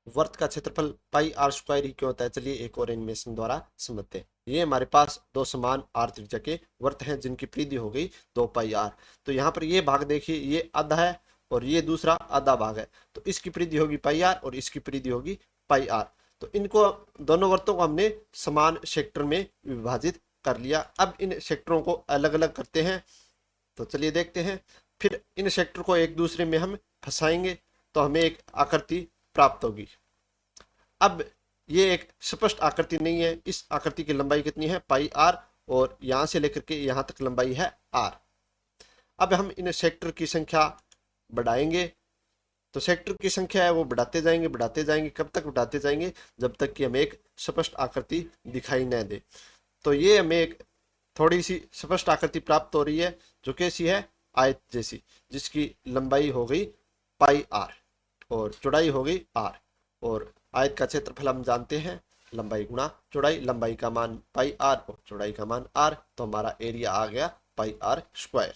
वर्त का क्षेत्रफल पाई आर स्क्वायर ही क्यों होता है, चलिए एक और एनिमेशन द्वारा समझते हैं। ये हमारे पास दो समान आर त्रिज्या के वर्त हैं जिनकी परिधि हो गई 2 पाई आर। तो यहाँ पर ये भाग देखिए, ये आधा है और ये दूसरा आधा भाग है, तो इसकी परिधि होगी पाई आर और इसकी परिधि होगी पाई आर। तो इनको दोनों वर्तों को हमने समान सेक्टर में विभाजित कर लिया। अब इन सेक्टरों को अलग अलग करते हैं, तो चलिए देखते हैं। फिर इन सेक्टर को एक दूसरे में हम फंसाएंगे तो हमें एक आकृति प्राप्त होगी। अब ये एक स्पष्ट आकृति नहीं है, इस आकृति की लंबाई कितनी है, पाई आर, और यहां से लेकर के यहां तक लंबाई है आर। अब हम इन सेक्टर की संख्या बढ़ाएंगे, तो सेक्टर की संख्या है वो बढ़ाते जाएंगे, कब तक बढ़ाते जाएंगे, जब तक कि हमें एक स्पष्ट आकृति दिखाई न दे। तो ये हमें एक थोड़ी सी स्पष्ट आकृति प्राप्त हो रही है, जो कैसी है, आयत जैसी, जिसकी लंबाई हो गई पाई आर और चौड़ाई हो गई आर। और आयत का क्षेत्रफल हम जानते हैं, लंबाई गुणा चौड़ाई, लंबाई का मान पाई आर और चौड़ाई का मान आर, तो हमारा एरिया आ गया पाई आर स्क्वायर।